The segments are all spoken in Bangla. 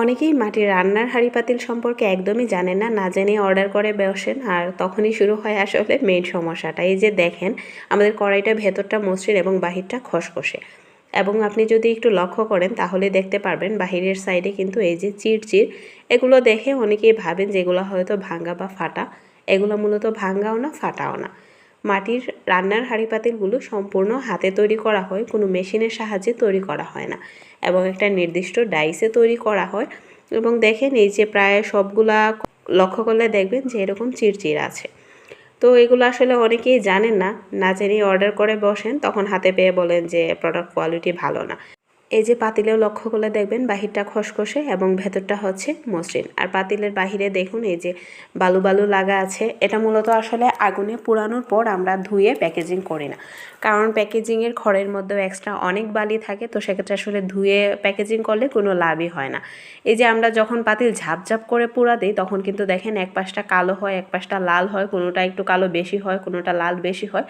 অনেকেই মাটির রান্নার হাঁড়ি পাতিল সম্পর্কে একদমই জানেন না, না জেনে অর্ডার করে বসেন, আর তখনই শুরু হয় আসলে মেইন সমস্যাটা। এই যে দেখেন, আমাদের কড়াইটা ভেতরটা মসৃণ এবং বাহিরটা খসখসে। এবং আপনি যদি একটু লক্ষ্য করেন তাহলে দেখতে পারবেন বাহিরের সাইডে কিন্তু এই যে চিড়চিড়, এগুলো দেখে অনেকেই ভাবেন যে এগুলো হয়তো ভাঙ্গা বা ফাটা। এগুলো মূলত ভাঙ্গাও না, ফাটাও না। মাটির রান্নার হাঁড়ি পাতিলগুলো সম্পূর্ণ হাতে তৈরি করা হয়, কোনো মেশিনের সাহায্যে তৈরি করা হয় না, এবং একটা নির্দিষ্ট ডাইসে তৈরি করা হয়। এবং দেখেন এই যে প্রায় সবগুলা লক্ষ্য করলে দেখবেন যে এরকম চিড়চিড় আছে। তো এগুলো আসলে অনেকেই জানেন না, না জেনেই অর্ডার করে বসেন, তখন হাতে পেয়ে বলেন যে প্রোডাক্ট কোয়ালিটি ভালো না। এই যে পাতিলেও লক্ষ্য করলে দেখবেন বাহিরটা খসখসে এবং ভেতরটা হচ্ছে মসৃণ। আর পাতিলের বাহিরে দেখুন এই যে বালু বালু লাগা আছে, এটা মূলত আসলে আগুনে পোড়ানোর পর আমরা ধুয়ে প্যাকেজিং করি না, কারণ প্যাকেজিংয়ের খড়ের মধ্যেও এক্সট্রা অনেক বালি থাকে। তো সেক্ষেত্রে আসলে ধুয়ে প্যাকেজিং করলে কোনো লাভই হয় না। এই যে আমরা যখন পাতিল ঝাপঝাপ করে পোড়া দিই তখন কিন্তু দেখেন এক পাশটা কালো হয়, এক পাশটা লাল হয়, কোনোটা একটু কালো বেশি হয়, কোনোটা লাল বেশি হয়।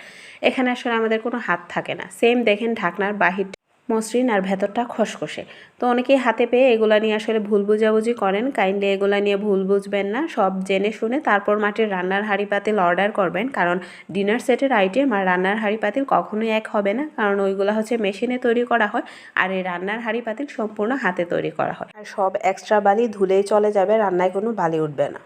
এখানে আসলে আমাদের কোনো হাত থাকে না। সেম দেখেন ঢাকনার বাহির মসৃণ আর ভেতরটা খসখসে। তো অনেকেই হাতে পেয়ে এগুলা নিয়ে আসলে ভুল বুঝাবুঝি করেন। কাইন্ডলি এগুলা নিয়ে ভুল বুঝবেন না, সব জেনে শুনে তারপর মাটির রান্নার হাঁড়ি পাতিল অর্ডার করবেন। কারণ ডিনার সেটের আইটেম আর রান্নার হাঁড়ি পাতিল কখনোই এক হবে না, কারণ ওইগুলো হচ্ছে মেশিনে তৈরি করা হয়, আর এই রান্নার হাঁড়ি পাতিল সম্পূর্ণ হাতে তৈরি করা হয়। আর সব এক্সট্রা বালি ধুলেই চলে যাবে, রান্নায় কোনো বালি উঠবে না।